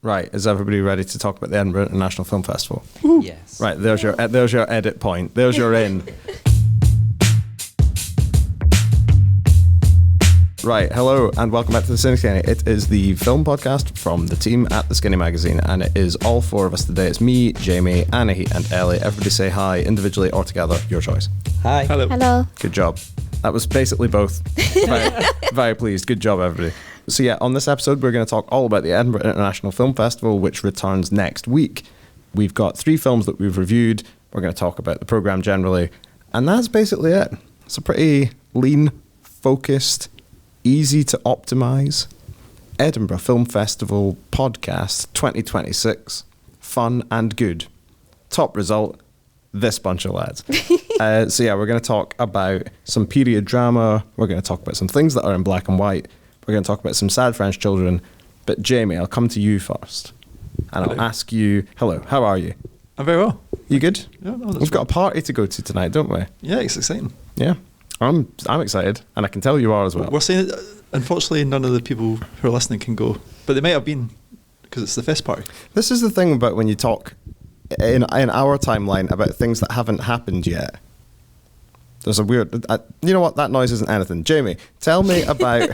Right, is everybody ready to talk about the Edinburgh International Film Festival? Yes. Right, there's your edit point. There's your in. Right, hello and welcome back to the Skinny. It is the film podcast from the team at the Skinny magazine, and it is all four of us today. It's me, Jamie, Anahit, and Ellie. Everybody say hi, individually or together. Your choice. Hi. Hello. Hello. Good job. That was basically both. Very pleased. Good job, everybody. So yeah, on this episode, we're going to talk all about the Edinburgh International Film Festival, which returns next week. We've got 3 films that we've reviewed. We're going to talk about the programme generally. And that's basically it. It's a pretty lean, focused, easy to optimise Edinburgh Film Festival podcast 2026. Fun and good. Top result, this bunch of lads. So yeah, we're going to talk about some period drama. We're going to talk about some things that are in black and white. We're going to talk about some sad French children. But Jamie, I'll come to you first. And Hello. I'll ask you, hello, how are you? I'm very well. You good? Yeah, no, We've got a party to go to tonight, don't we? Yeah, it's exciting. Yeah. I'm excited, and I can tell you are as well. We're saying that, unfortunately, none of the people who are listening can go, but they might have been because it's the fest party. This is the thing about when you talk in our timeline about things that haven't happened yet. There's a weird... you know what? That noise isn't anything. Jamie, tell me about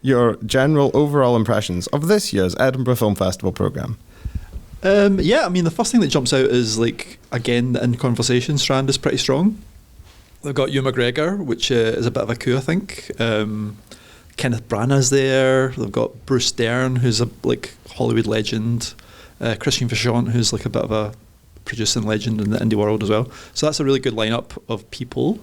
your general overall impressions of this year's Edinburgh Film Festival programme. Yeah, I mean, the first thing that jumps out is, like, again, the in conversation strand is pretty strong. They've got Ewan McGregor, which is a bit of a coup, I think. Kenneth Branagh's there. They've got Bruce Dern, who's a like Hollywood legend. Christian Vachon, who's like a bit of a producing legend in the indie world as well. So that's a really good lineup of people.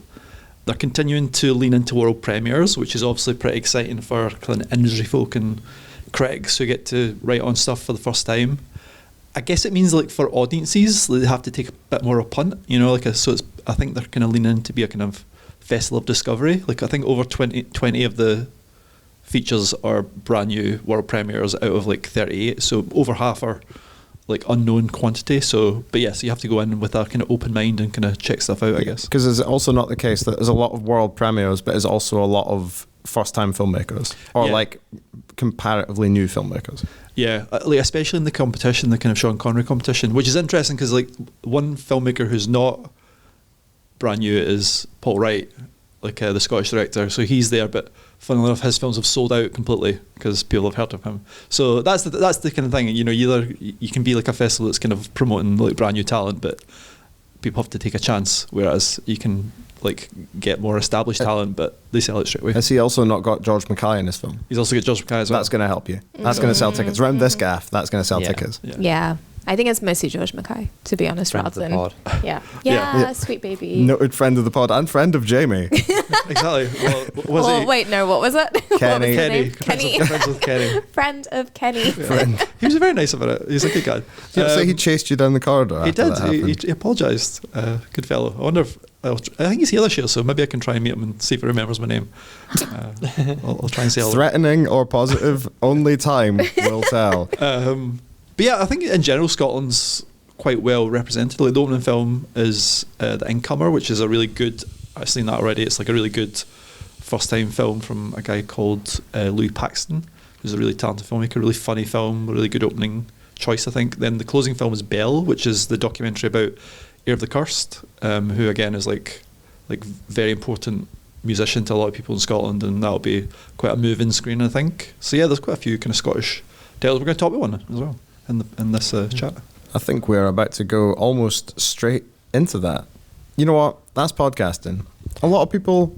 They're continuing to lean into world premieres, which is obviously pretty exciting for kind of industry folk and critics who get to write on stuff for the first time. I guess it means like for audiences, they have to take a bit more of a punt, you know, so it's, I think they're kind of leaning in to be a kind of festival of discovery. Like I think over 20 of the features are brand new world premieres out of like 38. So over half are like unknown quantity. So, but yeah, so you have to go in with a kind of open mind and kind of check stuff out, I guess. Because it's also not the case that there's a lot of world premieres, but there's also a lot of first-time filmmakers or like comparatively new filmmakers. Yeah, like especially in the competition, the kind of Sean Connery competition, which is interesting because like one filmmaker who's not brand new is Paul Wright, like the Scottish director. So he's there, but funnily enough, his films have sold out completely because people have heard of him. So that's the kind of thing. You know, you can be like a festival that's kind of promoting like brand new talent, but people have to take a chance. Whereas you can like get more established talent, but they sell it straight away. Has he also not got George Mackay in his film? He's also got George Mackay as well. That's going to help you. That's going to sell tickets. Around this gaff, that's going to sell tickets. Yeah. I think it's mostly George Mackay, to be honest, rather than... Yeah, sweet baby. Noted friend of the pod and friend of Jamie. Exactly. Well, wait, no, what was it? Kenny. Kenny. Friends with Kenny. Friend of Kenny. Friend. He was very nice about it. He's a good guy. So he chased you down the corridor. He after did. that happened? He apologised. Good fellow. I wonder if I think he's here this year, so maybe I can try and meet him and see if he remembers my name. I'll try and say hello. Threatening or positive, only time will tell. But yeah, I think in general Scotland's quite well represented. Like the opening film is The Incomer, which is a really good. I've seen that already. It's like a really good first-time film from a guy called Louis Paxton, who's a really talented filmmaker. Really funny film, a really good opening choice, I think. Then the closing film is Belle, which is the documentary about Heir of the Cursed, who again is like very important musician to a lot of people in Scotland, and that'll be quite a moving screen, I think. So yeah, there's quite a few kind of Scottish titles. We're going to talk about one as well in this chat. I think we're about to go almost straight into that. You know what? That's podcasting. A lot of people,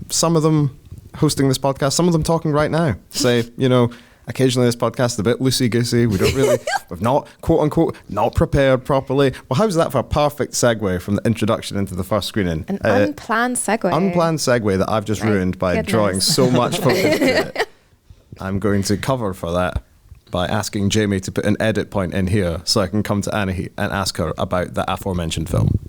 some of them hosting this podcast, some of them talking right now, say, you know, occasionally this podcast is a bit loosey-goosey. We don't really, we've not, quote unquote, not prepared properly. Well, how's that for a perfect segue from the introduction into the first screening? An unplanned segue. Unplanned segue that I've just ruined by drawing so much focus to it. I'm going to cover for that by asking Jamie to put an edit point in here so I can come to Anahit and ask her about the aforementioned film.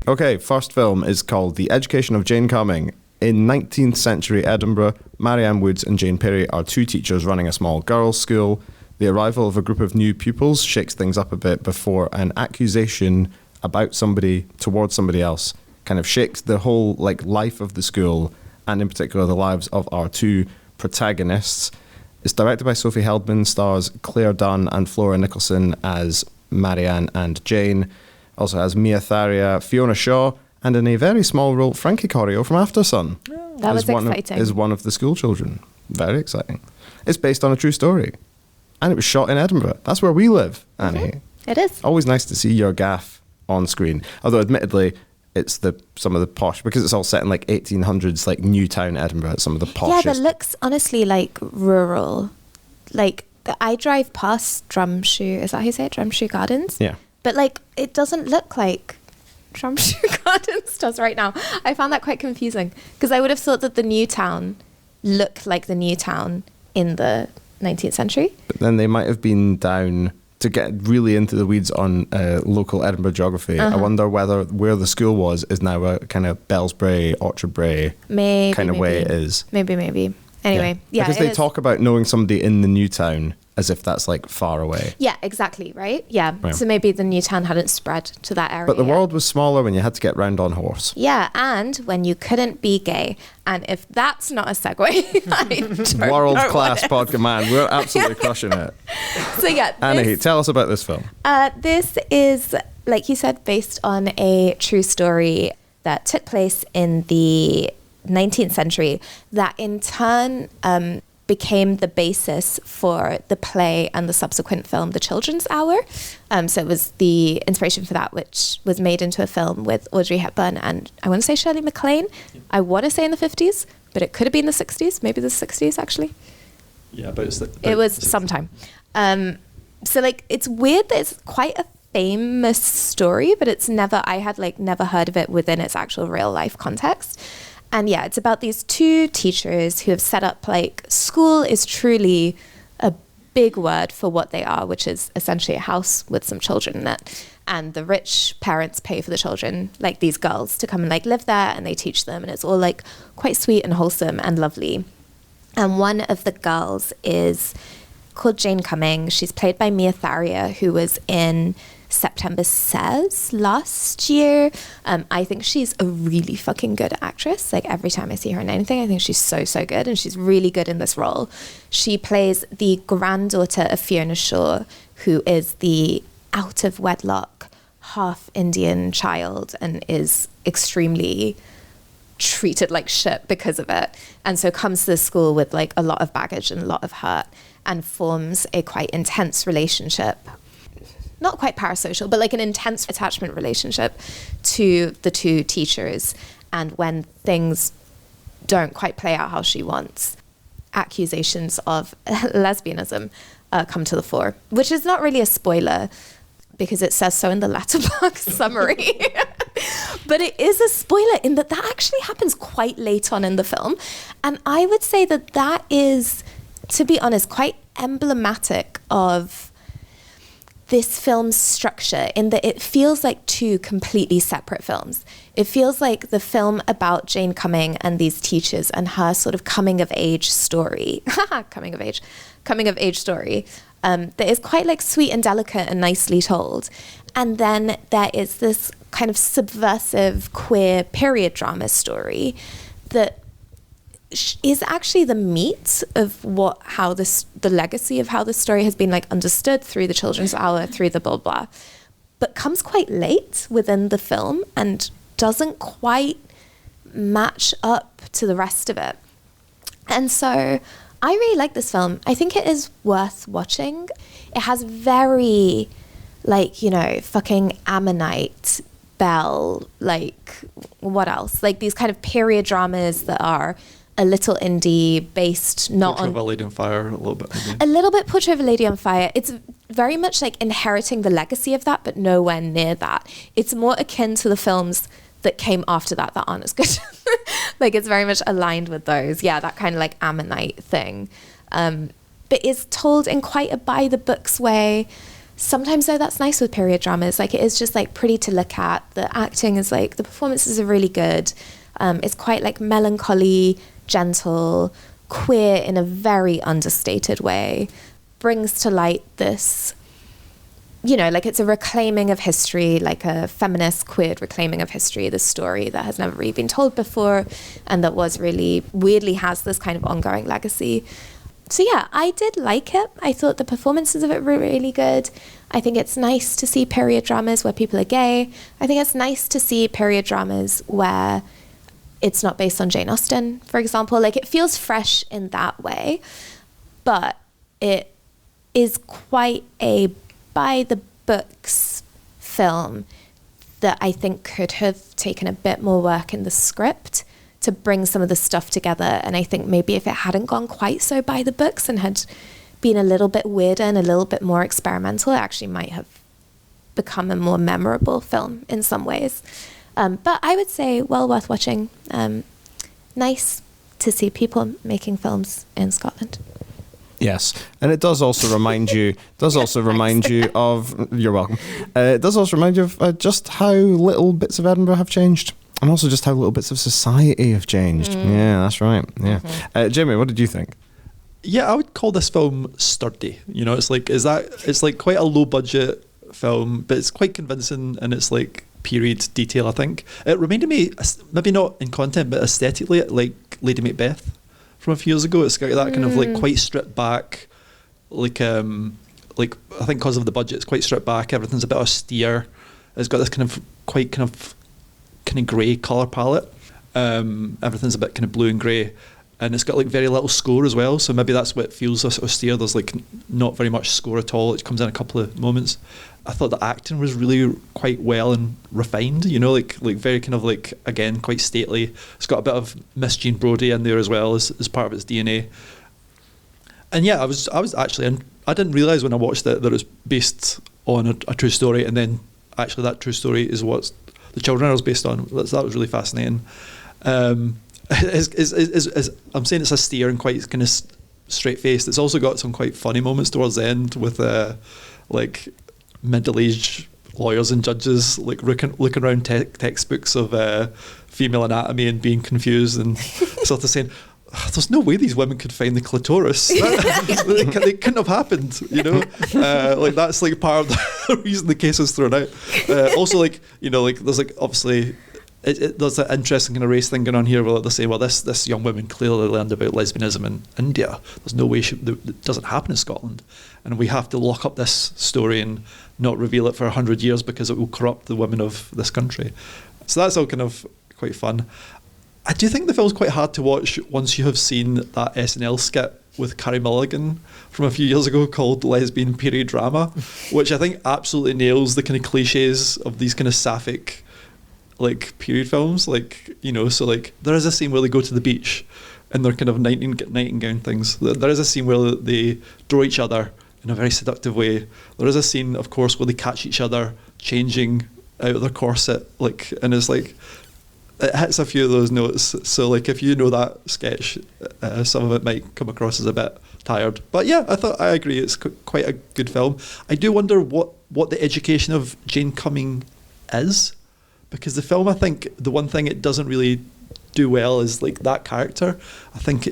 Okay, first film is called The Education of Jane Cumming. In 19th century Edinburgh, Marianne Woods and Jane Perry are 2 teachers running a small girls' school. The arrival of a group of new pupils shakes things up a bit before an accusation about somebody towards somebody else kind of shakes the whole life of the school, and in particular the lives of our 2 protagonists. It's directed by Sophie Heldman, stars Claire Dunn and Flora Nicholson as Marianne and Jane. Also has Mia Tharia, Fiona Shaw, and in a very small role, Frankie Corio from Aftersun. That was exciting. Is one of the school children. Very exciting. It's based on a true story. And it was shot in Edinburgh. That's where we live, Anahit. It is. Always nice to see your gaff on screen. Although, admittedly, it's some of the posh, because it's all set in like 1800s, like Newtown, Edinburgh. It's some of the poshest. Yeah, that looks honestly like rural. Like, I drive past Drumshoe, is that how you say it? Drumshoe Gardens? Yeah. But like, it doesn't look like Drumshoe Gardens does right now. I found that quite confusing, because I would have thought that the Newtown looked like the Newtown in the 19th century. But then they might have been down, to get really into the weeds on local Edinburgh geography. I wonder whether where the school was is now a kind of Bellsbrae, Orchardbrae kind of way it is. Maybe. Anyway, yeah. Because they talk about knowing somebody in the Newtown as if that's like far away. Yeah, exactly, right? Yeah. Right. So maybe the Newtown hadn't spread to that area. But the world was smaller when you had to get round on horse. Yeah, and when you couldn't be gay. And if that's not a segue, world-class podcast, man. We're absolutely crushing it. So yeah. Anahit, tell us about this film. This is, like you said, based on a true story that took place in the 19th century that in turn became the basis for the play and the subsequent film, The Children's Hour. So it was the inspiration for that, which was made into a film with Audrey Hepburn and I want to say Shirley MacLaine. I want to say in the 50s, but it could have been the 60s, maybe the 60s actually. Yeah, but it was sometime. So like, it's weird that it's quite a famous story, but I had like never heard of it within its actual real life context. And yeah, it's about these two teachers who have set up, like, school is truly a big word for what they are, which is essentially a house with some children in it. And the rich parents pay for the children, like these girls, to come and like live there, and they teach them. And it's all like quite sweet and wholesome and lovely. And one of the girls is called Jane Cumming. She's played by Mia Tharia, who was in September Says last year. I think she's a really fucking good actress. Like, every time I see her in anything, I think she's so good, and she's really good in this role. She plays the granddaughter of Fiona Shaw, who is the out of wedlock half Indian child and is extremely treated like shit because of it, and so comes to the school with like a lot of baggage and a lot of hurt, and forms a quite intense relationship, not quite parasocial, but like an intense attachment relationship to the two teachers. And when things don't quite play out how she wants, accusations of lesbianism come to the fore, which is not really a spoiler because it says so in the letterbox summary. But it is a spoiler in that actually happens quite late on in the film. And I would say that is, to be honest, quite emblematic of this film's structure, in that it feels like two completely separate films. It feels like the film about Jane Cumming and these teachers and her sort of coming of age story, coming of age story, that is quite like sweet and delicate and nicely told. And then there is this kind of subversive queer period drama story that is actually the meat of the legacy of how this story has been like understood through the Children's Hour, through the blah blah, but comes quite late within the film and doesn't quite match up to the rest of it. And so I really like this film. I think it is worth watching. It has very, like, you know, fucking Ammonite, Belle, like, what else? Like these kind of period dramas that are a little indie, based not Portrait on... of a Lady on Fire, a little bit. Maybe. A little bit Portrait of a Lady on Fire. It's very much like inheriting the legacy of that, but nowhere near that. It's more akin to the films that came after that aren't as good. Like, it's very much aligned with those. Yeah, that kind of like Ammonite thing. But it's told in quite a by-the-books way. Sometimes, though, that's nice with period dramas. Like, it is just like pretty to look at. The acting is like, the performances are really good. It's quite like melancholy, gentle, queer in a very understated way. Brings to light this, you know, like it's a reclaiming of history, like a feminist queer reclaiming of history, this story that has never really been told before and that was really weirdly has this kind of ongoing legacy. So yeah, I did like it. I thought the performances of it were really good. I think it's nice to see period dramas where people are gay. I think it's nice to see period dramas where it's not based on Jane Austen, for example. Like, it feels fresh in that way, but it is quite a by the books film that I think could have taken a bit more work in the script to bring some of the stuff together. And I think maybe if it hadn't gone quite so by the books and had been a little bit weirder and a little bit more experimental, it actually might have become a more memorable film in some ways. But I would say well worth watching. Nice to see people making films in Scotland. Yes, and it does also remind you. Of. You're welcome. It does also remind you of just how little bits of Edinburgh have changed, and also just how little bits of society have changed. Yeah, that's right. Yeah, Jamie, what did you think? Yeah, I would call this film sturdy. You know, it's like quite a low budget film, but it's quite convincing, and it's like period detail. I think it reminded me, maybe not in content, but aesthetically, like Lady Macbeth from a few years ago. It's got that kind of like quite stripped back, like I think because of the budget, it's quite stripped back. Everything's a bit austere. It's got this kind of grey colour palette. Everything's a bit kind of blue and grey, and it's got like very little score as well. So maybe that's what feels austere. There's like not very much score at all. It comes in a couple of moments. I thought the acting was really quite well and refined, you know, like very kind of like, again, quite stately. It's got a bit of Miss Jean Brodie in there as well as part of its DNA. And yeah, I was actually, and I didn't realise when I watched it that it was based on a true story, and then actually that true story is what the children are based on. That was really fascinating. I'm saying it's austere and quite kind of straight-faced. It's also got some quite funny moments towards the end with like middle-aged lawyers and judges like looking around textbooks of female anatomy and being confused and sort of saying, there's no way these women could find the clitoris. They couldn't have happened, you know. Like that's like part of the reason the case was thrown out. Also, like, you know, like there's like obviously there's an interesting kind of race thing going on here where they say, well, this young woman clearly learned about lesbianism in India. There's no way it doesn't happen in Scotland, and we have to lock up this story and not reveal it for 100 years because it will corrupt the women of this country. So that's all kind of quite fun. I do think the film's quite hard to watch once you have seen that SNL skit with Carey Mulligan from a few years ago called Lesbian Period Drama, which I think absolutely nails the kind of cliches of these kind of sapphic like period films. Like, you know, so like there is a scene where they go to the beach and they're kind of nighting gown things. There is a scene where they draw each other in a very seductive way. There is a scene, of course, where they catch each other changing out of their corset, like, and it's like it hits a few of those notes. So like if you know that sketch, some of it might come across as a bit tired. But yeah, I agree, it's quite a good film. I do wonder what the education of Jane Cumming is, because the film, I think the one thing it doesn't really do well is like that character. I think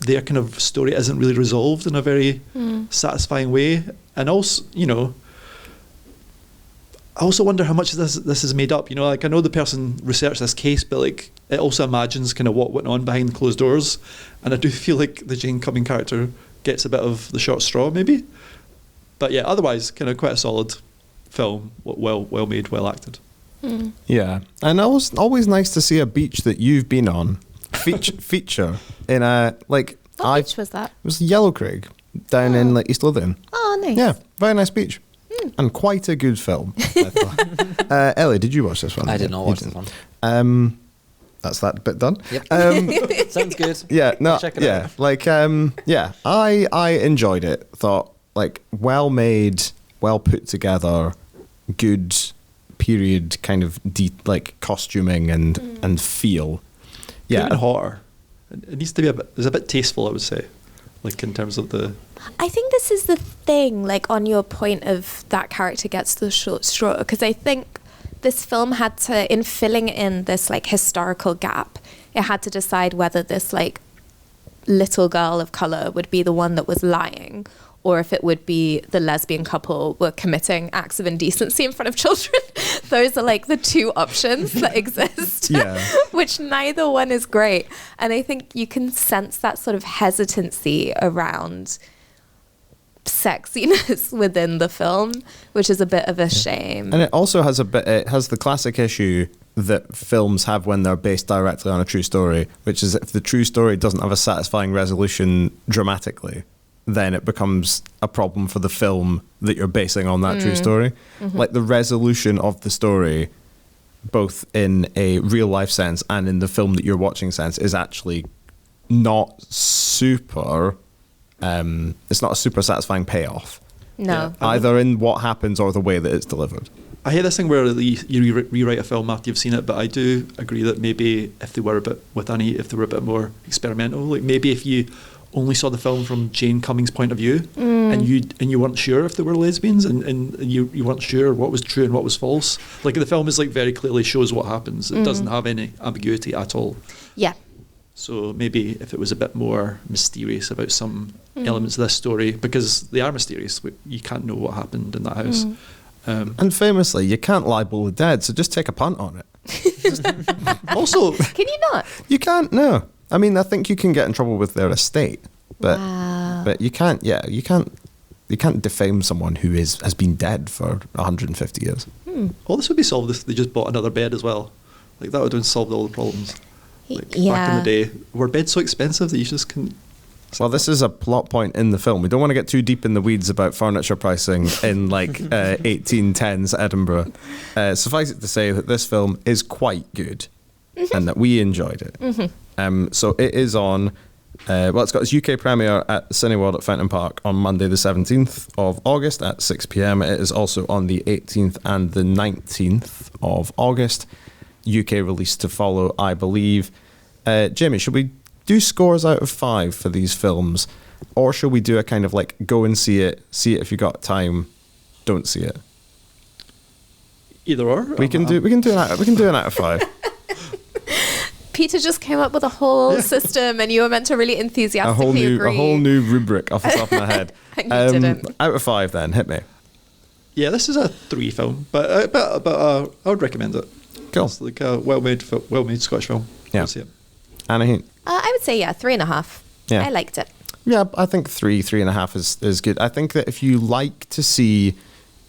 their kind of story isn't really resolved in a very satisfying way. And also, you know, I also wonder how much of this is made up. You know, like I know the person researched this case, but like it also imagines kind of what went on behind closed doors. And I do feel like the Jane Cumming character gets a bit of the short straw, maybe. But yeah, otherwise, kind of quite a solid film, well made, well acted. Yeah, and it was always nice to see a beach that you've been on feature in a like. What beach was that? It was Yellow Craig down in like East Lothian. Oh, nice. Yeah, very nice beach. And quite a good film. I thought. Ellie, did you watch this one? I did not watch this one. That's that bit done. Yep. Sounds good. Yeah, no, Check it yeah, out. like, yeah, I enjoyed it. Thought like well made, well put together, good period kind of like costuming and feel. Yeah, even hotter. It needs to be it's a bit tasteful, I would say, like in terms of the. I think this is the thing, like on your point of that character gets the short straw, because I think this film had to, in filling in this like historical gap, it had to decide whether this like little girl of color would be the one that was lying, or if it would be the lesbian couple were committing acts of indecency in front of children. Those are like the two options that exist, which neither one is great. And I think you can sense that sort of hesitancy around sexiness within the film, which is a bit of a shame. And it also has it has the classic issue that films have when they're based directly on a true story, which is if the true story doesn't have a satisfying resolution dramatically, then it becomes a problem for the film that you're basing on that true story. Mm-hmm. Like the resolution of the story, both in a real life sense and in the film that you're watching sense, is actually not super, it's not a super satisfying payoff. No. Either in what happens or the way that it's delivered. I hear this thing where you rewrite a film after you've seen it, but I do agree that maybe if they were a bit, with Anahit, if they were a bit more experimental, like maybe if you only saw the film from Jane Cumming's point of view, and you weren't sure if they were lesbians, and you weren't sure what was true and what was false. Like the film is like very clearly shows what happens. It doesn't have any ambiguity at all. Yeah. So maybe if it was a bit more mysterious about some elements of this story, because they are mysterious, you can't know what happened in that house. And famously, you can't libel the dead, so just take a punt on it. Also, can you not? You can't. No, I mean, I think you can get in trouble with their estate, but but you can't. Yeah, you can't defame someone who has been dead for 150 years. All this would be solved if they just bought another bed as well. Like that would have solved all the problems. Like back in the day, were beds so expensive that you just couldn't? Well, this is a plot point in the film. We don't want to get too deep in the weeds about furniture pricing in like 1810s Edinburgh. Suffice it to say that this film is quite good and that we enjoyed it. So it is on, it's got its UK premiere at Cineworld at Fountain Park on Monday the 17th of August at 6 p.m. It is also on the 18th and the 19th of August. UK release to follow, I believe. Jamie, should we do scores out of 5 for these films, or should we do a kind of like go and see it if you got time, don't see it? Either or. We can do an out of 5. Peter just came up with a whole system, and you were meant to really enthusiastically agree. A whole new rubric off the top of my head. And you didn't. Out of 5, then hit me. Yeah, this is a 3 film, but I would recommend it. Cool. It's like a well-made Scottish film. Yeah. See it. Anahit? I would say 3.5. Yeah. I liked it. Yeah, I think 3.5 is good. I think that if you like to see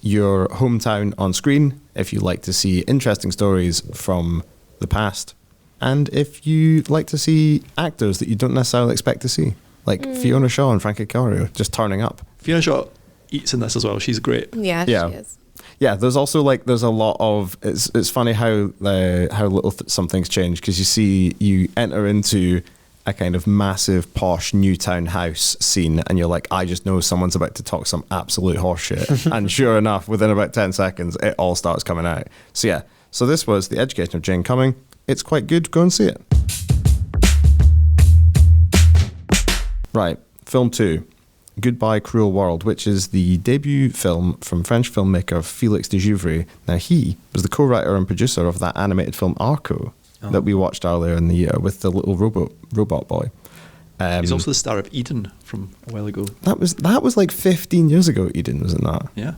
your hometown on screen, if you like to see interesting stories from the past, and if you like to see actors that you don't necessarily expect to see, like Fiona Shaw and Frankie Corio just turning up. Fiona Shaw eats in this as well. She's great. Yeah, she is. Yeah, there's also there's a lot of it's funny how little some things change, because you enter into a kind of massive posh Newtown house scene and you're like, I just know someone's about to talk some absolute horseshit. And sure enough, within about 10 seconds, it all starts coming out. So this was The Education of Jane Cumming. It's quite good. Go and see it. Right, film 2. Goodbye Cruel World, which is the debut film from French filmmaker Félix de Jouvry. Now, he was the co-writer and producer of that animated film Arco that we watched earlier in the year with the little robot boy. He's also the star of Eden from a while ago. That was like 15 years ago, Eden, wasn't that? Yeah.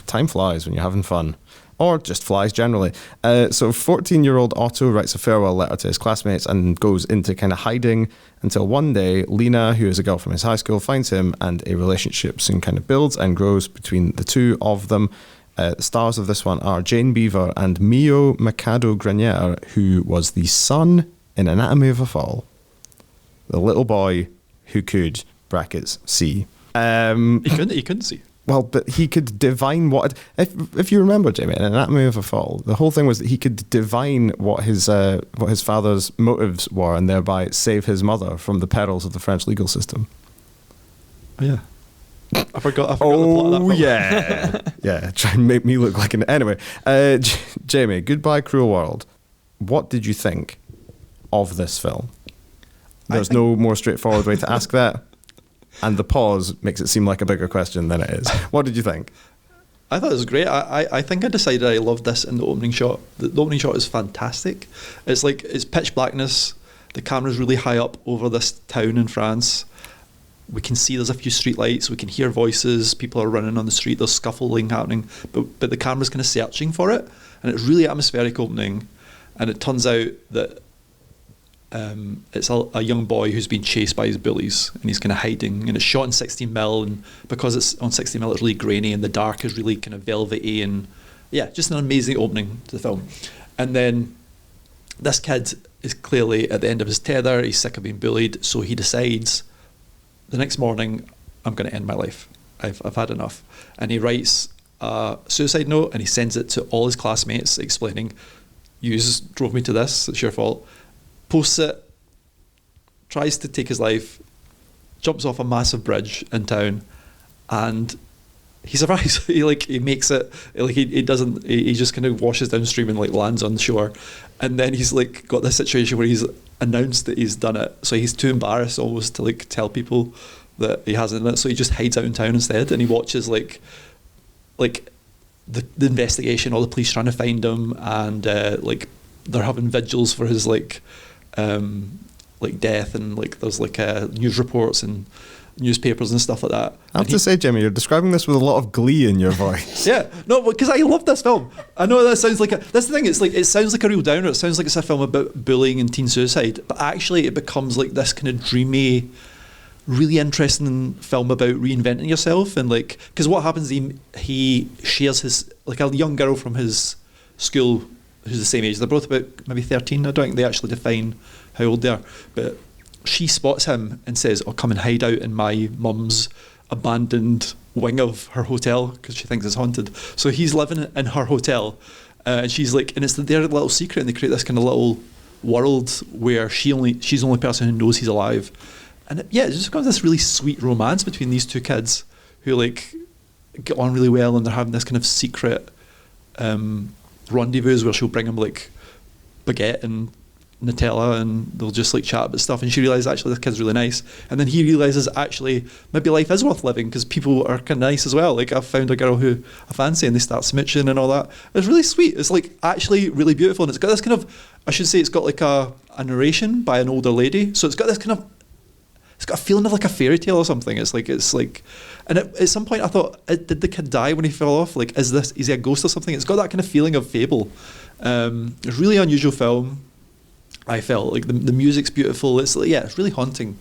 Time flies when you're having fun. Or just flies generally. So 14-year-old Otto writes a farewell letter to his classmates and goes into kind of hiding until one day Lena, who is a girl from his high school, finds him, and a relationship soon kind of builds and grows between the two of them. The stars of this one are Jane Beaver and Mio Mikado Grenier, who was the son in Anatomy of a Fall. The little boy who could, brackets, see. He couldn't see. Well, but he could divine what... If you remember, Jamie, in Anatomy of a Fall, the whole thing was that he could divine what his father's motives were and thereby save his mother from the perils of the French legal system. Oh, yeah. I forgot the plot of that film. Yeah. Yeah, try and make me look like an... Anyway, Jamie, Goodbye Cruel World. What did you think of this film? There's no more straightforward way to ask that. And the pause makes it seem like a bigger question than it is. What did you think? I thought it was great. I think I decided I loved this in the opening shot. The opening shot is fantastic. It's like, it's pitch blackness. The camera's really high up over this town in France. We can see there's a few street lights. We can hear voices. People are running on the street. There's scuffling happening. But the camera's kind of searching for it. And it's really atmospheric opening. And it turns out that it's a young boy who's been chased by his bullies, and he's kind of hiding. And it's shot in 16mm, and because it's on 16mm, it's really grainy, and the dark is really kind of velvety. And yeah, just an amazing opening to the film. And then this kid is clearly at the end of his tether. He's sick of being bullied, so he decides, the next morning, I'm going to end my life. I've had enough. And he writes a suicide note, and he sends it to all his classmates, explaining, "You drove me to this, it's your fault." Posts it, tries to take his life, jumps off a massive bridge in town, and he survives. he makes it. He just kind of washes downstream and lands on the shore. And then he's got this situation where he's announced that he's done it, so he's too embarrassed almost to tell people that he hasn't done it, so he just hides out in town instead, and he watches the investigation, all the police trying to find him, and they're having vigils for his death, and there's news reports and newspapers and stuff like that. I have to say, Jimmy, you're describing this with a lot of glee in your voice. Yeah, no, because I love this film. I know that sounds that's the thing. It sounds like a real downer. It sounds like it's a film about bullying and teen suicide, but actually it becomes this kind of dreamy, really interesting film about reinventing yourself. And because what happens, he shares his a young girl from his school who's the same age. They're both about maybe 13. I don't think they actually define how old they are, but she spots him and says, "Oh, come and hide out in my mum's abandoned wing of her hotel," because she thinks it's haunted. So he's living in her hotel, and she's and it's their little secret, and they create this kind of little world where she's the only person who knows he's alive. And it just becomes this really sweet romance between these two kids who get on really well, and they're having this kind of secret rendezvous where she'll bring him baguette and Nutella, and they'll just chat about stuff, and she realises actually this kid's really nice, and then he realises actually maybe life is worth living because people are kind of nice as well. I've found a girl who I fancy, and they start smooching and all that. It's really sweet. It's actually really beautiful, and it's got this kind of, I should say, it's got a narration by an older lady, so it's got this kind of, it's got a feeling of a fairy tale or something. And at some point I thought, did the kid die when he fell off? Is he a ghost or something? It's got that kind of feeling of fable. It's a really unusual film. I felt the music's beautiful. It's it's really haunting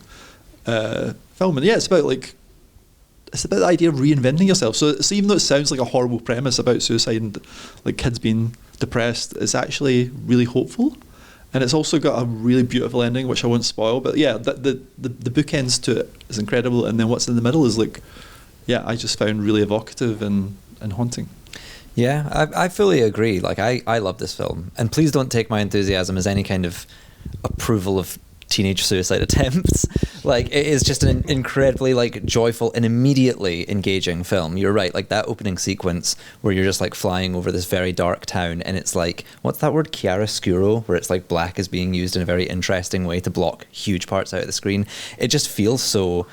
film, and it's about the idea of reinventing yourself. So even though it sounds like a horrible premise about suicide and kids being depressed, it's actually really hopeful, and it's also got a really beautiful ending, which I won't spoil. But the bookends to it is incredible, and then what's in the middle is I just found really evocative and haunting. Yeah, I fully agree. I love this film, and please don't take my enthusiasm as any kind of approval of teenage suicide attempts. It is just an incredibly joyful and immediately engaging film. You're right, that opening sequence where you're just flying over this very dark town, and it's what's that word, chiaroscuro, where it's black is being used in a very interesting way to block huge parts out of the screen. It just feels so,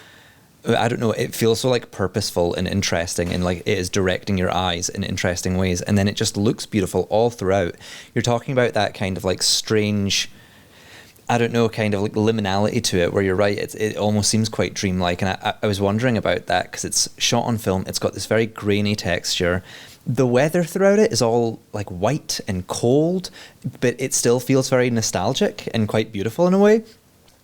I don't know, it feels so purposeful and interesting, and it is directing your eyes in interesting ways, and then it just looks beautiful all throughout. You're talking about that kind of strange, I don't know, kind of liminality to it, where you're right, it almost seems quite dreamlike, and I was wondering about that because it's shot on film. It's got this very grainy texture. The weather throughout it is all white and cold, but it still feels very nostalgic and quite beautiful in a way.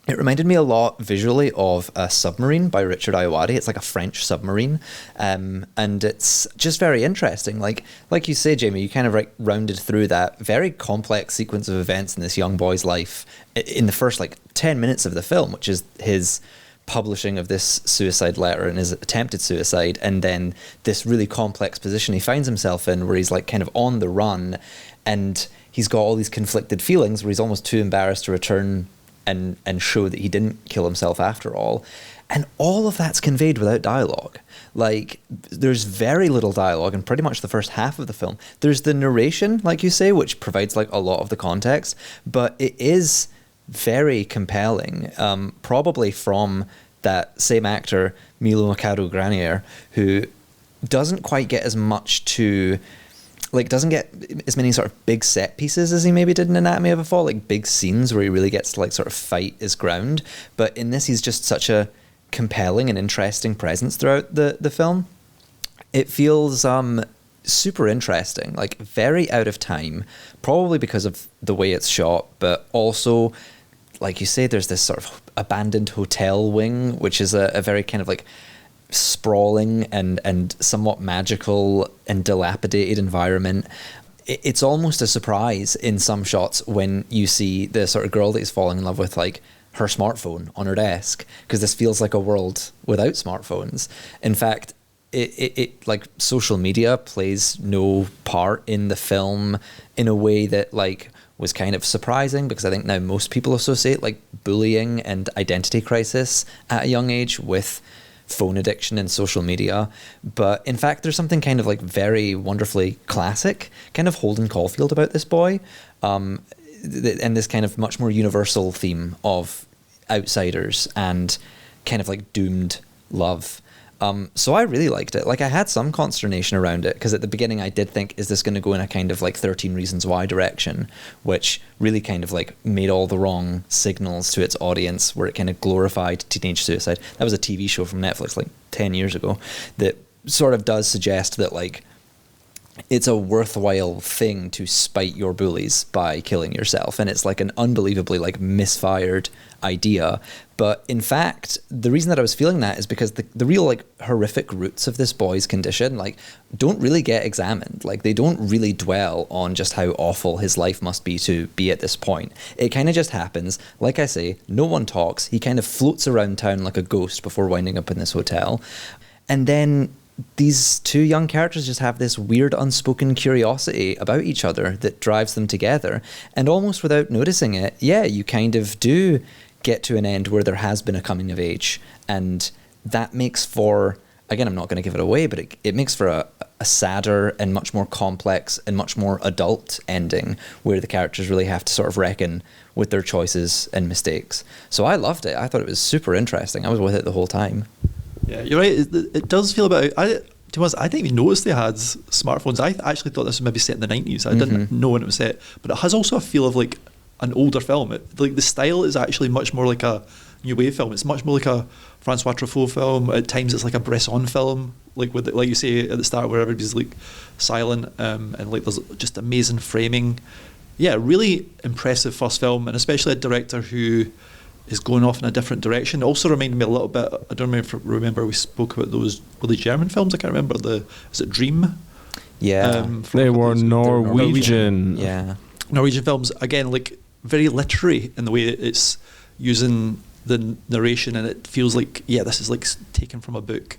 It reminded me a lot visually of A Submarine by Richard Ayoade. It's a French submarine, and it's just very interesting. Like you say, Jamie, you kind of rounded through that very complex sequence of events in this young boy's life in the first 10 minutes of the film, which is his publishing of this suicide letter and his attempted suicide, and then this really complex position he finds himself in where he's kind of on the run, and he's got all these conflicted feelings where he's almost too embarrassed to return and show that he didn't kill himself after all. And all of that's conveyed without dialogue. There's very little dialogue in pretty much the first half of the film. There's the narration, like you say, which provides a lot of the context, but it is very compelling, probably from that same actor, Milo Macado Granier, who doesn't quite get as much to like doesn't get as many sort of big set pieces as he maybe did in Anatomy of a Fall, like big scenes where he really gets to like sort of fight his ground. But in this, he's just such a compelling and interesting presence throughout the film. It feels super interesting, like very out of time, probably because of the way it's shot, but also, like you say, there's this sort of abandoned hotel wing, which is a very kind of like sprawling and somewhat magical and dilapidated environment. It's almost a surprise in some shots when you see the sort of girl that he's falling in love with, like her smartphone on her desk, because this feels like a world without smartphones. In fact, it like social media plays no part in the film in a way that like was kind of surprising, because I think now most people associate like bullying and identity crisis at a young age with phone addiction and social media. But in fact, there's something kind of like very wonderfully classic, kind of Holden Caulfield about this boy, and this kind of much more universal theme of outsiders and kind of like doomed love. So I really liked it. Like, I had some consternation around it, because at the beginning I did think, is this going to go in a kind of like 13 Reasons Why direction, which really kind of like made all the wrong signals to its audience, where it kind of glorified teenage suicide. That was a TV show from Netflix like 10 years ago that sort of does suggest that like it's a worthwhile thing to spite your bullies by killing yourself, and it's like an unbelievably like misfired idea. But in fact, the reason that I was feeling that is because the real like horrific roots of this boy's condition like don't really get examined. Like, they don't really dwell on just how awful his life must be to be at this point. It kind of just happens. Like I say, no one talks. He kind of floats around town like a ghost before winding up in this hotel. And then these two young characters just have this weird unspoken curiosity about each other that drives them together. And almost without noticing it, yeah, you kind of do get to an end where there has been a coming of age. And that makes for, again, I'm not going to give it away, but it makes for a sadder and much more complex and much more adult ending, where the characters really have to sort of reckon with their choices and mistakes. So I loved it. I thought it was super interesting. I was with it the whole time. Yeah, you're right. It does feel about. To be honest, I didn't even notice they had smartphones. I actually thought this was maybe set in the 90s. I didn't know when it was set, but it has also a feel of like an older film. Like, the style is actually much more like a new wave film. It's much more like a Francois Truffaut film. At times, it's like a Bresson film, like with like you say at the start, where everybody's like silent, and like there's just amazing framing. Yeah, really impressive first film, and especially a director who is going off in a different direction. It also reminded me a little bit, I don't remember we spoke about those, were they German films? I can't remember. Is it Dream? Yeah. They were Norwegian. Yeah. Norwegian films, again, like very literary in the way it's using the narration, and it feels like, yeah, this is like taken from a book,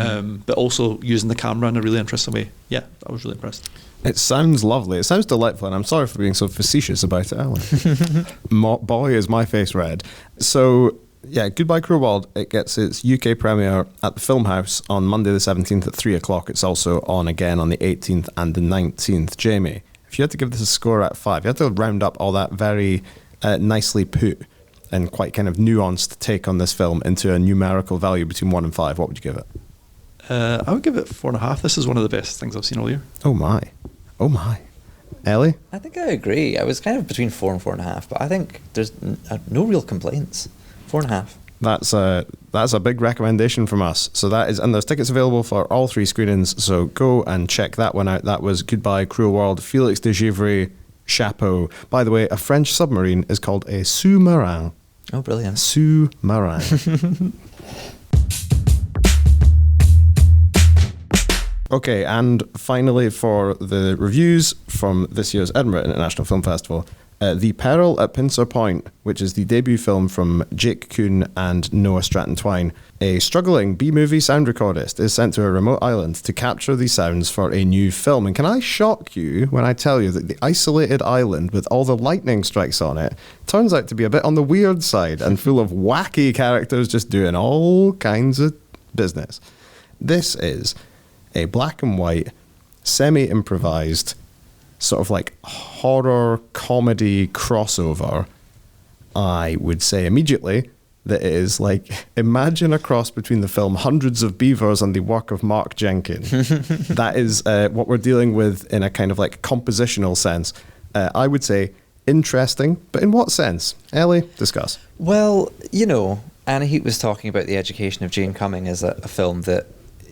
but also using the camera in a really interesting way. Yeah, I was really impressed. It sounds lovely. It sounds delightful, and I'm sorry for being so facetious about it, Alan. Boy, is my face red. So, yeah, Goodbye Cruel World, it gets its UK premiere at the Film House on Monday the 17th at 3 o'clock. It's also on again on the 18th and the 19th. Jamie, if you had to give this a score out of 5, you had to round up all that very nicely put and quite kind of nuanced take on this film into a numerical value between 1 and 5, what would you give it? I would give it 4.5. This is one of the best things I've seen all year. Oh my. Ellie? I think I agree. I was kind of between 4 and 4.5, but I think there's no real complaints. 4.5. That's a big recommendation from us. So that is, and there's tickets available for all 3 screenings, so go and check that one out. That was Goodbye Cruel World, Félix de Givry, Chapeau. By the way, a French submarine is called a sous-marin. Oh, brilliant. Sous-marin. Okay, and finally for the reviews from this year's Edinburgh International Film Festival, The Peril at Pincer Point, which is the debut film from Jake Kuhn and Noah Stratton-Twine. A struggling B-movie sound recordist is sent to a remote island to capture these sounds for a new film. And can I shock you when I tell you that the isolated island with all the lightning strikes on it turns out to be a bit on the weird side and full of wacky characters just doing all kinds of business. This is a black and white, semi-improvised, sort of like horror comedy crossover. I would say immediately that it is like, imagine a cross between the film Hundreds of Beavers and the work of Mark Jenkins. That is what we're dealing with in a kind of like compositional sense. I would say interesting, but in what sense? Ellie, discuss. Well, Anahit was talking about The Education of Jane Cumming as a film that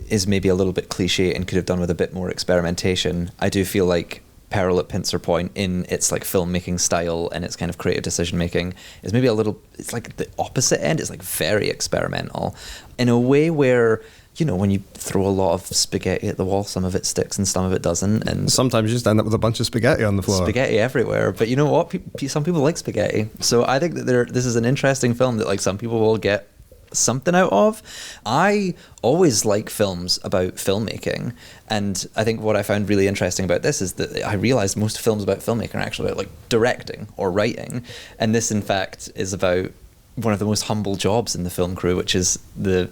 is maybe a little bit cliche and could have done with a bit more experimentation. I do feel like Peril at Pincer Point, in its like filmmaking style and its kind of creative decision making, is maybe it's like the opposite end. It's like very experimental in a way where, when you throw a lot of spaghetti at the wall, some of it sticks and some of it doesn't, and sometimes you just end up with a bunch of spaghetti on the floor. Spaghetti everywhere. But you know what? Some people like spaghetti, so I think that this is an interesting film that like some people will get something out of. I always like films about filmmaking, and I think what I found really interesting about this is that I realized most films about filmmaking are actually about like directing or writing, and this in fact is about one of the most humble jobs in the film crew, which is the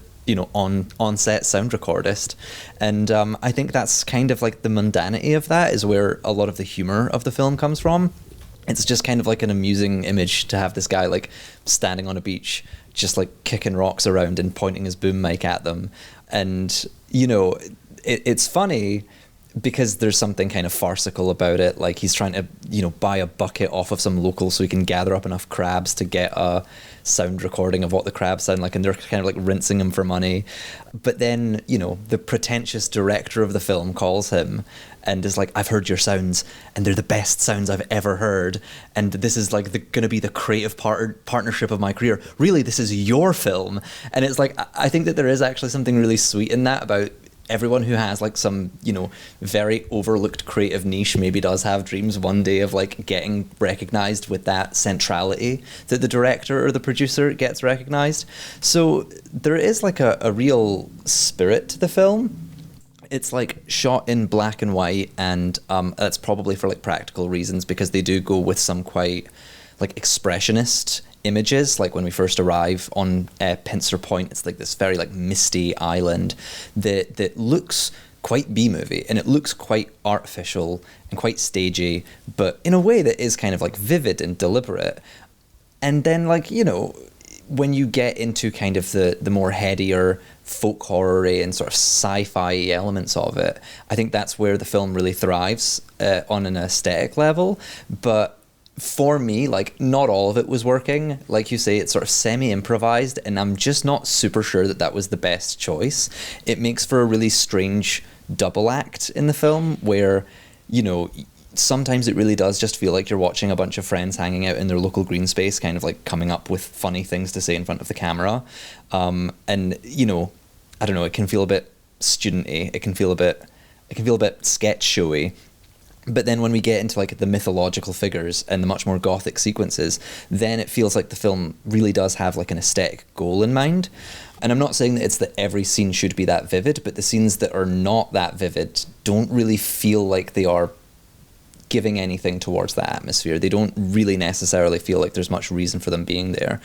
on-set sound recordist. And I think that's kind of like the mundanity of that is where a lot of the humor of the film comes from. It's just kind of like an amusing image to have this guy like standing on a beach just like kicking rocks around and pointing his boom mic at them. And, it's funny because there's something kind of farcical about it. Like he's trying to, buy a bucket off of some local so he can gather up enough crabs to get a sound recording of what the crabs sound like. And they're kind of like rinsing him for money. But then, the pretentious director of the film calls him and is like, I've heard your sounds and they're the best sounds I've ever heard. And this is like going to be the creative partnership of my career. Really, this is your film. And it's like, I think that there is actually something really sweet in that about everyone who has like some, very overlooked creative niche maybe does have dreams one day of like getting recognized with that centrality that the director or the producer gets recognized. So there is like a real spirit to the film. It's like shot in black and white, and that's probably for like practical reasons because they do go with some quite like expressionist images. Like when we first arrive on Pincer Point, it's like this very like misty island that looks quite B-movie, and it looks quite artificial and quite stagey, but in a way that is kind of like vivid and deliberate. And then like, when you get into kind of the more headier folk horror-y and sort of sci-fi elements of it, I think that's where the film really thrives on an aesthetic level. But for me, like, not all of it was working. Like you say, it's sort of semi-improvised, and I'm just not super sure that was the best choice. It makes for a really strange double act in the film where, sometimes it really does just feel like you're watching a bunch of friends hanging out in their local green space, kind of like coming up with funny things to say in front of the camera. And, I don't know, it can feel a bit student-y. It can feel a bit sketch showy. But then when we get into like the mythological figures and the much more gothic sequences, then it feels like the film really does have like an aesthetic goal in mind. And I'm not saying that it's that every scene should be that vivid, but the scenes that are not that vivid don't really feel like they are giving anything towards that atmosphere. They don't really necessarily feel like there's much reason for them being there.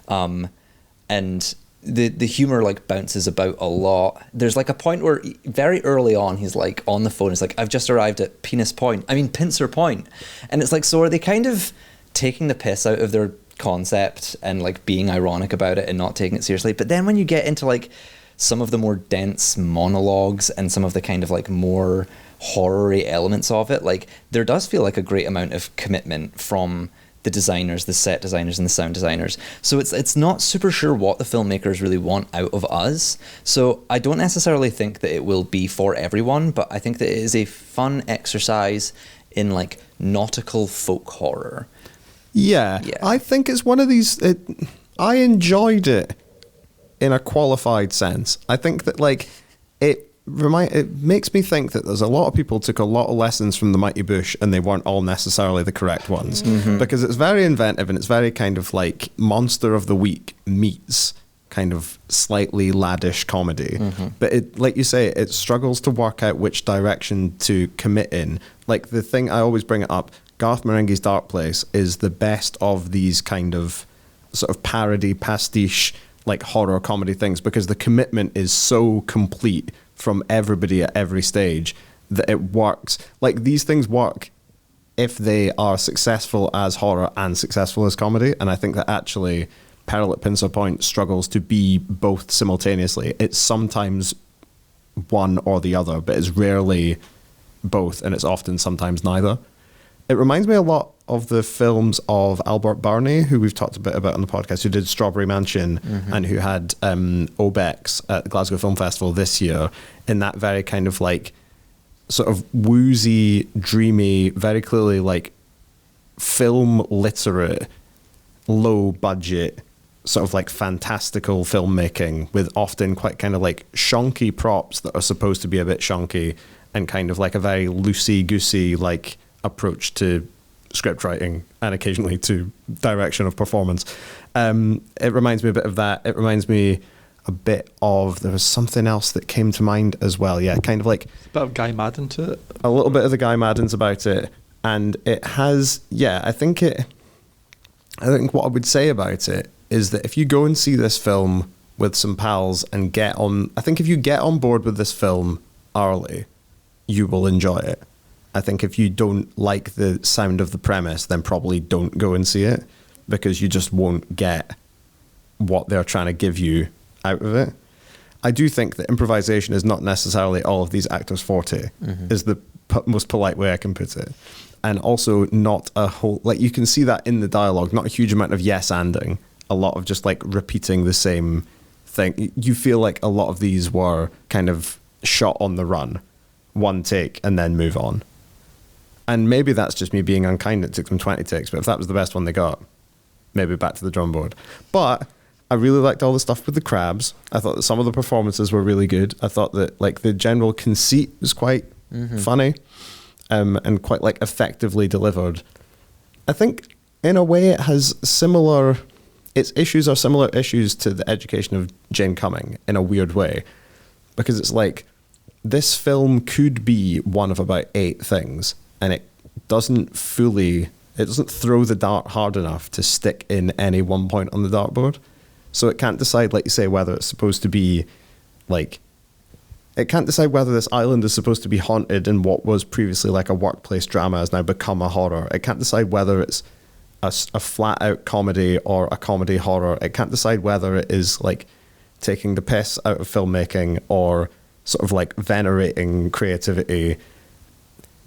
And the humor like bounces about a lot. There's like a point where very early on he's like on the phone, he's like, I've just arrived at Pincer Point. And it's like, so are they kind of taking the piss out of their concept and like being ironic about it and not taking it seriously? But then when you get into like some of the more dense monologues and some of the kind of like more horror-y elements of it, like there does feel like a great amount of commitment from the designers, the set designers and the sound designers. So it's not super sure what the filmmakers really want out of us. So I don't necessarily think that it will be for everyone, but I think that it is a fun exercise in like nautical folk horror. Yeah. I think it's one of these, I enjoyed it in a qualified sense. I think that like it makes me think that there's a lot of people took a lot of lessons from The Mighty Boosh and they weren't all necessarily the correct ones. Mm-hmm. Because it's very inventive and it's very kind of like Monster of the Week meets kind of slightly laddish comedy. Mm-hmm. But it, like you say, it struggles to work out which direction to commit in. Like the thing, I always bring it up, Garth Marenghi's Dark Place is the best of these kind of sort of parody, pastiche, like horror comedy things, because the commitment is so complete from everybody at every stage that it works. Like these things work if they are successful as horror and successful as comedy. And I think that actually Peril at Pincer Point struggles to be both simultaneously. It's sometimes one or the other, but it's rarely both, and it's often sometimes neither. It reminds me a lot of the films of Albert Barney, who we've talked a bit about on the podcast, who did Strawberry Mansion and who had Obex at the Glasgow Film Festival this year, in that very kind of like sort of woozy, dreamy, very clearly like film literate, low budget, sort of like fantastical filmmaking with often quite kind of like shonky props that are supposed to be a bit shonky, and kind of like a very loosey-goosey like approach to script writing and occasionally to direction of performance. It reminds me a bit of that. It reminds me a bit of, there was something else that came to mind as well. Yeah, kind of like a bit of Guy Madden to it. A little bit of the Guy Maddens about it. And it has, I think what I would say about it is that if you go and see this film with some pals and I think if you get on board with this film early, you will enjoy it. I think if you don't like the sound of the premise, then probably don't go and see it, because you just won't get what they're trying to give you out of it. I do think that improvisation is not necessarily all of these actors' forte, is the most polite way I can put it. And also not a whole, like you can see that in the dialogue, not a huge amount of yes-anding, a lot of just like repeating the same thing. You feel like a lot of these were kind of shot on the run, one take and then move on. And maybe that's just me being unkind. It took them 20 takes, but if that was the best one they got, maybe back to the drum board. But I really liked all the stuff with the crabs. I thought that some of the performances were really good. I thought that like the general conceit was quite funny, and quite like effectively delivered. I think in a way it has its issues are similar issues to the Education of Jane Cumming in a weird way, because it's like this film could be one of about 8 things, and it doesn't throw the dart hard enough to stick in any one point on the dartboard. So it can't decide, like you say, whether it's supposed to be like, it can't decide whether this island is supposed to be haunted and what was previously like a workplace drama has now become a horror. It can't decide whether it's a flat out comedy or a comedy horror. It can't decide whether it is like taking the piss out of filmmaking or sort of like venerating creativity.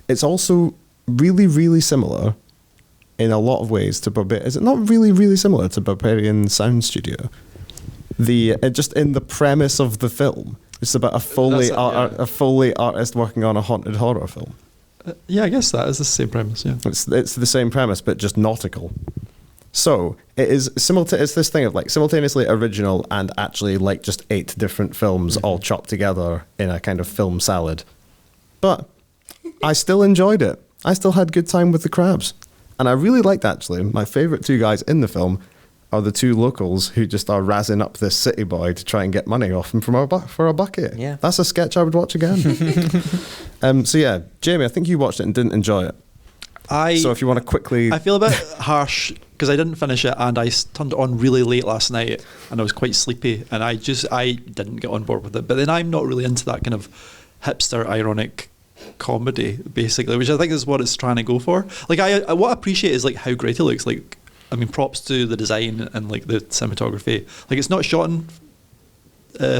It's also really, really similar in a lot of ways to Barbarian. Is it not really, really similar to Barbarian Sound Studio? Just in the premise of the film, it's about a Foley artist working on a haunted horror film. Yeah, I guess that is the same premise. Yeah, it's the same premise, but just nautical. So it is it's this thing of like simultaneously original and actually like just 8 different films all chopped together in a kind of film salad. But I still enjoyed it. I still had good time with the crabs. And I really liked, actually, my favourite 2 guys in the film are the 2 locals who just are razzing up this city boy to try and get money off him for a bucket. Yeah. That's a sketch I would watch again. So yeah, Jamie, I think you watched it and didn't enjoy it. So if you want to quickly... I feel a bit harsh because I didn't finish it and I turned it on really late last night and I was quite sleepy and I didn't get on board with it. But then I'm not really into that kind of hipster, ironic comedy, basically, which I think is what it's trying to go for. Like, what I appreciate is like how great it looks. Like, I mean, props to the design and like the cinematography. Like, it's not shot in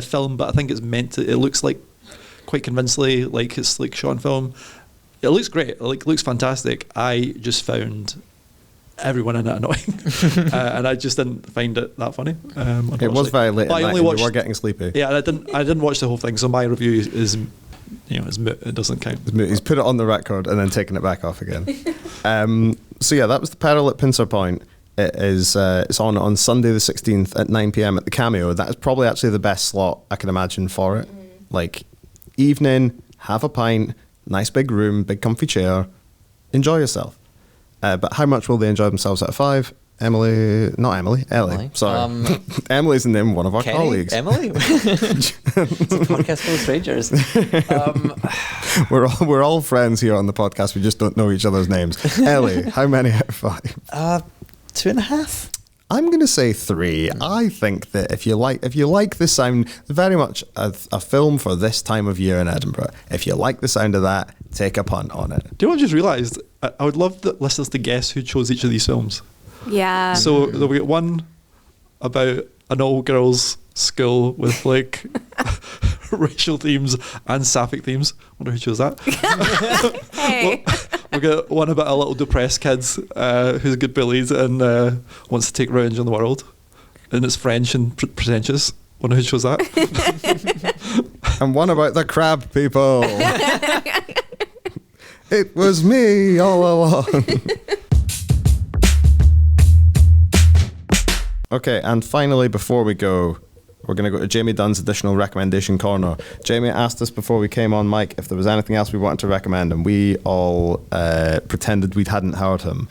film, but I think it's meant to. It looks like quite convincingly like it's like shot in film. It looks great. It looks fantastic. I just found everyone in it annoying, and I just didn't find it that funny. It was very late at night. You were getting sleepy. Yeah, and I didn't watch the whole thing, so my review is moot. It doesn't count. He's put it on the record and then taken it back off again. So yeah, that was the Peril at Pincer Point. It is it's on Sunday the 16th at 9 p.m. at the Cameo. That is probably actually the best slot I can imagine for it. Like, evening, have a pint, nice big room, big comfy chair, enjoy yourself. But how much will they enjoy themselves out of 5? Ellie. Sorry. Emily's the name of one of our colleagues. Emily? It's a podcast full of strangers. We're all friends here on the podcast. We just don't know each other's names. Ellie, how many out of 5? 2.5. I'm going to say 3. I think that if you like the sound, very much a film for this time of year in Edinburgh. If you like the sound of that, take a punt on it. Do you know what I just realised? I would love the listeners to guess who chose each of these films. Yeah. So we get 1, about an all-girls school with like racial themes and sapphic themes. Wonder who chose that. Hey. We got one about a little depressed kid who's a good bullied and wants to take revenge on the world, and it's French and pretentious. Wonder who chose that. And one about the crab people. It was me all along. Okay, and finally, before we go, we're going to go to Jamie Dunn's additional recommendation corner. Jamie asked us before we came on mic if there was anything else we wanted to recommend, and we all pretended we hadn't heard him.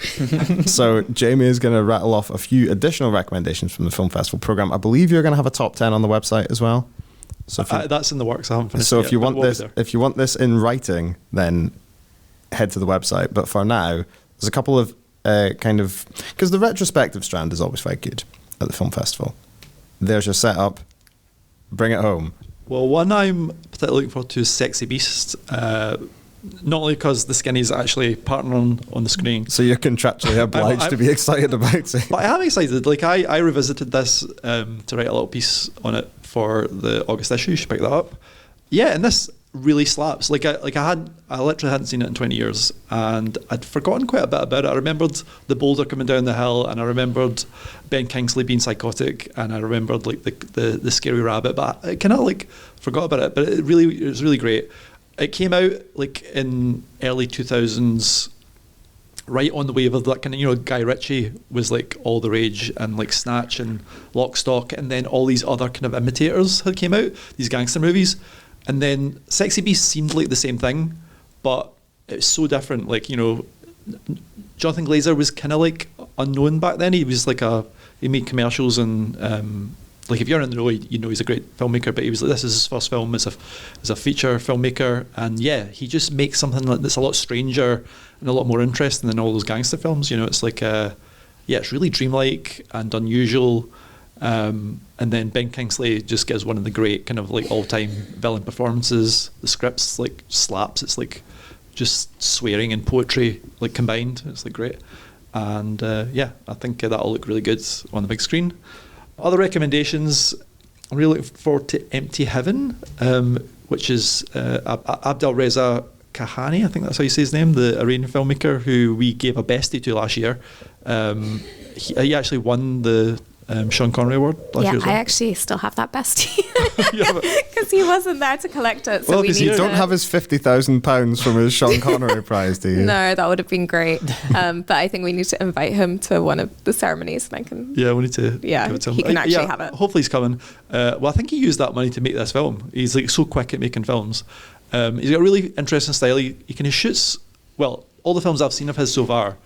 So Jamie is going to rattle off a few additional recommendations from the Film Festival programme. I believe you're going to have a top 10 on the website as well. So That's in the works. I haven't finished so it if you yet, want but we'll this, be there. if you want this in writing, then head to the website. But for now, there's a couple of because the retrospective strand is always very good at the film festival. There's your setup. Bring it home. Well, one I'm particularly looking forward to is Sexy Beast. Not only because the skinny's actually partnering on the screen, So you're contractually obliged to be excited about it. but I am excited. Like I revisited this to write a little piece on it for the August issue. You should pick that up. Yeah, and this really slaps. I literally hadn't seen it in 20 years, and I'd forgotten quite a bit about it. I remembered the boulder coming down the hill, and I remembered Ben Kingsley being psychotic, and I remembered like the scary rabbit, but I kind of like forgot about it. But it was really great. It came out like in early 2000s, right on the wave of that kind of, Guy Ritchie was like all the rage, and like Snatch and Lock, Stock, and then all these other kind of imitators had came out, these gangster movies. And then Sexy Beast seemed like the same thing, but it's so different. Like, Jonathan Glazer was kind of like unknown back then. He was like he made commercials and like if you're in the know, he's a great filmmaker. But he was like, this is his first film as a feature filmmaker, and yeah, he just makes something that's a lot stranger and a lot more interesting than all those gangster films. It's like it's really dreamlike and unusual. And then Ben Kingsley just gives one of the great kind of like all-time villain performances. The script's like slaps. It's like just swearing and poetry like combined. It's like great. And I think that'll look really good on the big screen. Other recommendations, I'm really looking forward to Empty Heaven, which is Abdel Reza Kahani, I think that's how you say his name, the Iranian filmmaker who we gave a bestie to last year. He actually won the Sean Connery Award last year as well. I actually still have that bestie because he wasn't there to collect it. So Well, we because need you don't have his £50,000 from his Sean Connery prize, do you? No, that would have been great. But I think we need to invite him to one of the ceremonies, and I can. Yeah, we need to. Yeah, give it to him. he can actually have it. Hopefully, he's coming. Well, I think he used that money to make this film. He's like so quick at making films. He's got a really interesting style. He kind of shoots. Well, all the films I've seen of his so far,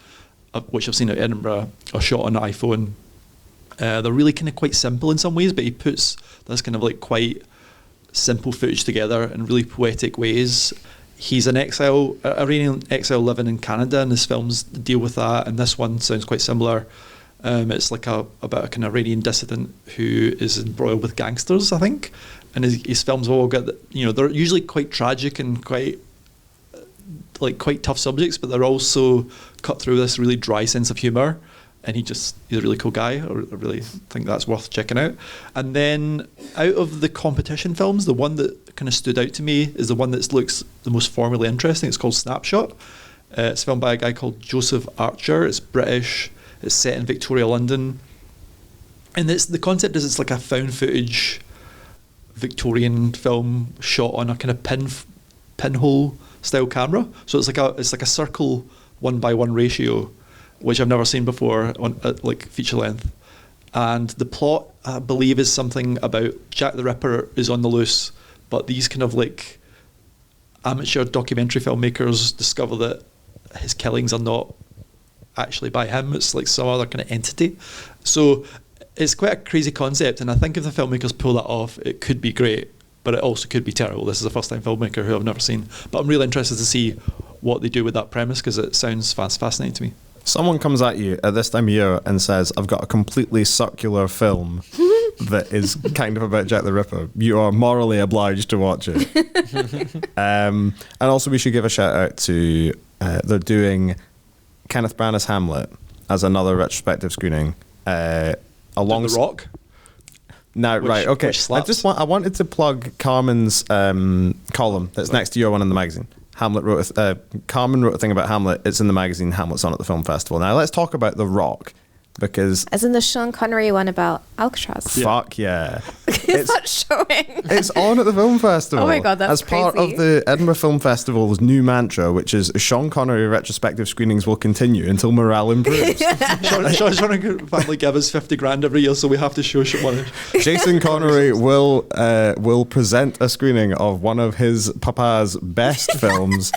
which I've seen at Edinburgh, are shot on an iPhone. They're really kind of quite simple in some ways, but he puts this kind of like quite simple footage together in really poetic ways. He's an Iranian exile living in Canada, and his films deal with that, and this one sounds quite similar. It's like about a kind of Iranian dissident who is embroiled with gangsters, I think, and his films all get, they're usually quite tragic and quite tough subjects, but they're also cut through this really dry sense of humour. And he's a really cool guy. I really think that's worth checking out. And then out of the competition films, the one that kind of stood out to me is the one that looks the most formally interesting. It's called Snapshot. It's filmed by a guy called Joseph Archer. It's British. It's set in Victoria, London. And the concept is it's like a found footage Victorian film shot on a kind of pinhole style camera. So it's like a circle 1:1 ratio, which I've never seen before on like feature length. And the plot, I believe, is something about Jack the Ripper is on the loose, but these kind of like amateur documentary filmmakers discover that his killings are not actually by him, it's like some other kind of entity. So it's quite a crazy concept, and I think if the filmmakers pull that off, it could be great, but it also could be terrible. This is a first time filmmaker who I've never seen, but I'm really interested to see what they do with that premise, because it sounds fascinating to me. Someone comes at you at this time of year and says, I've got a completely circular film that is kind of about Jack the Ripper. You are morally obliged to watch it. And also we should give a shout out to, they're doing Kenneth Branagh's Hamlet as another retrospective screening along The Rock. Now, right, okay. Which I wanted to plug Carmen's column that's next to your one in the magazine. Carmen wrote a thing about Hamlet. It's in the magazine. Hamlet's on at the film festival. Now let's talk about The Rock, because As in the Sean Connery one about Alcatraz. fuck yeah, Is that showing? it's on at the film festival. Oh my God, that's as part crazy. of the Edinburgh Film Festival's new mantra, which is Sean Connery retrospective screenings will continue until morale improves. Sean's trying to finally give us 50 grand every year, so we have to show one. Jason Connery will present a screening of one of his papa's best films.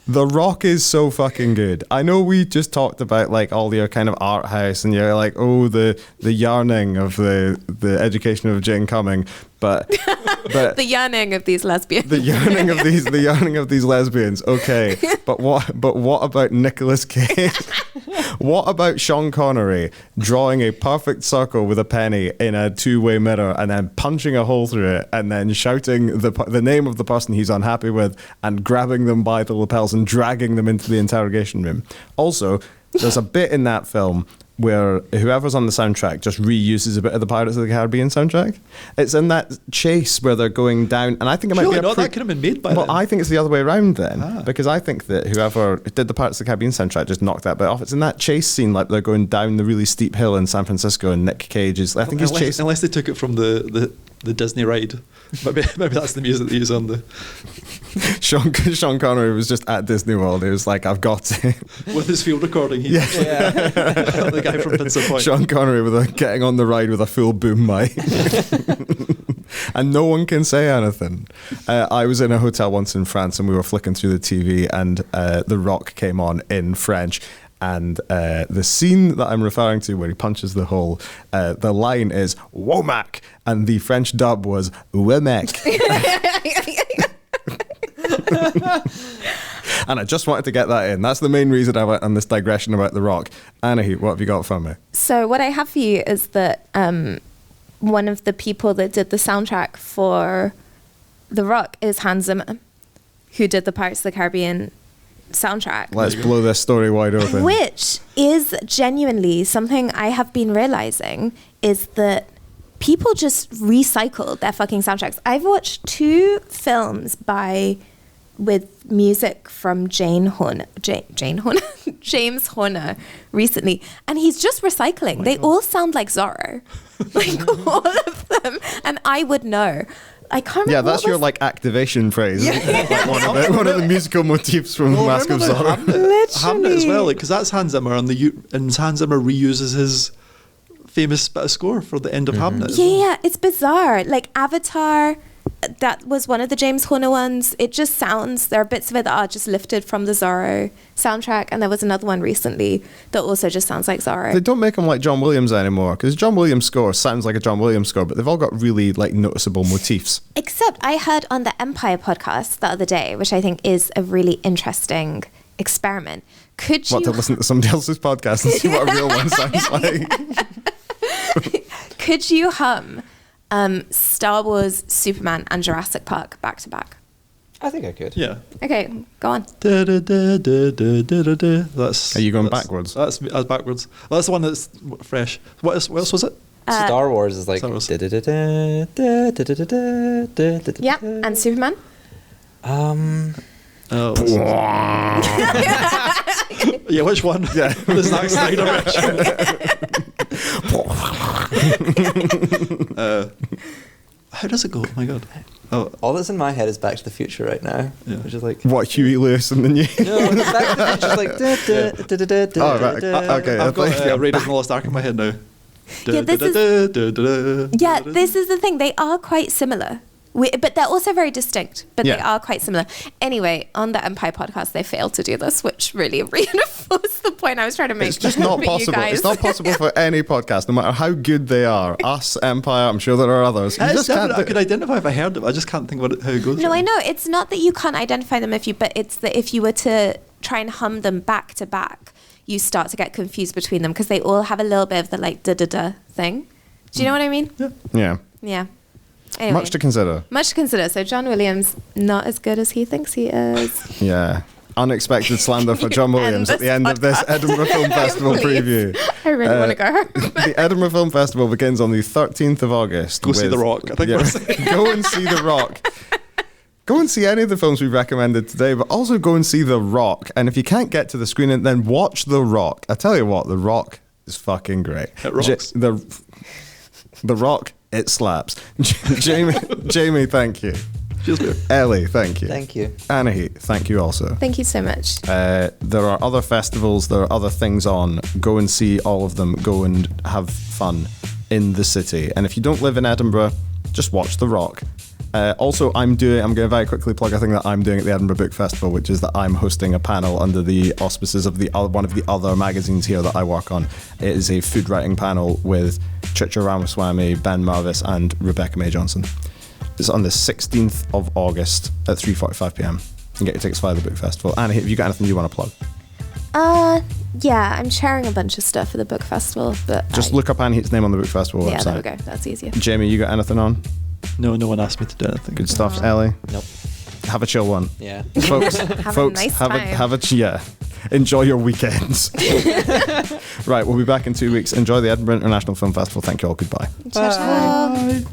The Rock is so fucking good. I know we just talked about like all your kind of art house and you're like, oh, the yarning of the Education of Jane Cumming, but The yearning of these lesbians. the yarning of these lesbians. Okay, but what about Nicolas Cage? What about Sean Connery drawing a perfect circle with a penny in a two-way mirror and then punching a hole through it and then shouting the name of the person he's unhappy with and grabbing them by the lapels and dragging them into the interrogation room? Also, there's a bit in that film where whoever's on the soundtrack just reuses a bit of the Pirates of the Caribbean soundtrack. It's in that chase where they're going down, and I think it might Surely be not, that could have been made by Well, then. I think it's the other way around then, because I think that whoever did the Pirates of the Caribbean soundtrack just knocked that bit off. It's in that chase scene, like they're going down the really steep hill in San Francisco, and Nick Cage is, I think he's chasing. Unless they took it from the Disney ride. Maybe that's the music they use on the... Sean Connery was just at Disney World. He was like, I've got to. With his field recording. The guy from Pincer Point. Sean Connery getting on the ride with a full boom mic. And no one can say anything. I was in a hotel once in France and we were flicking through the TV and The Rock came on in French. And the scene that I'm referring to where he punches the hole, the line is Womack, and the French dub was Womack. And I just wanted to get that in. That's the main reason I went on this digression about The Rock. Anahit, what have you got for me? So what I have for you is that one of the people that did the soundtrack for The Rock is Hans Zimmer, who did the Pirates of the Caribbean soundtrack. Let's blow this story wide open. Which is genuinely something I have been realizing is that people just recycle their fucking soundtracks. I've watched 2 films with music from James Horner recently, and he's just recycling. They all sound like Zorro, like all of them, and I would know. I can't remember. Yeah, that's your like activation phrase. Isn't it? Like one of the musical motifs from Mask of Zorro. Hamlet as well, because that's Hans Zimmer, and Hans Zimmer reuses his famous bit of score for the end of Hamlet. Yeah, it's bizarre. Like Avatar, that was one of the James Horner ones. It just sounds, there are bits of it that are just lifted from the Zorro soundtrack, and there was another one recently that also just sounds like Zorro. They don't make them like John Williams anymore, because John Williams' score sounds like a John Williams score, but they've all got really like noticeable motifs. Except I heard on the Empire podcast the other day, which I think is a really interesting experiment. Could you... What, to listen to somebody else's podcast and see what a real one sounds like? Could you hum Star Wars, Superman, and Jurassic Park back to back? I think I could. Yeah. Okay, go on. That's. Are you going backwards? That's backwards. Well, that's the one that's fresh. What else was it? Star Wars is like. Star Wars. Yeah, and Superman? Oh. Yeah, which one? Yeah. The Zack Snyder version. How does it go? Oh my god. Oh, All that's in my head is Back to the Future right now, Yeah. which is like. What, Huey Lewis and the new? No, Back to the Future is like. Oh, right. Okay. I've got Yeah. Raiders of the Lost Ark in my head now. Yeah, this is the thing. They are quite similar. But they're also very distinct, but they Yeah. are quite similar. Anyway, on the Empire podcast, they failed to do this, which really reinforced the point I was trying to make. It's just not for possible. You guys. It's not possible for any podcast, no matter how good they are. Us, Empire, I'm sure there are others. You just can't I could identify if I heard it. I just can't think how it goes. No, I know. It's not that you can't identify them but it's that if you were to try and hum them back to back, you start to get confused between them because they all have a little bit of the like da-da-da thing. Do you know what I mean? Yeah. Yeah. Anyway, Much to consider. Much to consider. So John Williams, not as good as he thinks he is. Yeah. unexpected slander for John Williams at the end of this Edinburgh Film Festival preview. I really want to go home. The Edinburgh Film Festival begins on the 13th of August. Go see The Rock, I think we're saying. Go and see The Rock. Go and see any of the films we've recommended today, but also go and see The Rock. And if you can't get to the screening, then watch The Rock. I tell you what, The Rock is fucking great. It rocks. The Rock, it slaps. Jamie, thank you. Cheers, beer. Ellie, thank you. Thank you. Anahit, thank you also. Thank you so much. There are other festivals, there are other things on. Go and see all of them. Go and have fun in the city. And if you don't live in Edinburgh, just watch The Rock. Also, I'm going to very quickly plug a thing that I'm doing at the Edinburgh Book Festival, which is that I'm hosting a panel under the auspices of one of the other magazines here that I work on. It is a food writing panel with Chicha Ramaswamy, Ben Marvis, and Rebecca May Johnson. It's on the 16th of August at 3:45 p.m. You can get your tickets via the Book Festival. Anna, have you got anything you want to plug? Yeah, I'm sharing a bunch of stuff for the book festival, but Just look up Anahit's name on the Book Festival website. Yeah, there we go. That's easier. Jamie, you got anything on? No one asked me to do anything. Good stuff. Ellie? Nope. Have a chill one. Yeah. Folks, Have a nice time. Enjoy your weekends. Right, we'll be back in 2 weeks. Enjoy the Edinburgh International Film Festival. Thank you all. Goodbye. Ciao, ciao. Bye.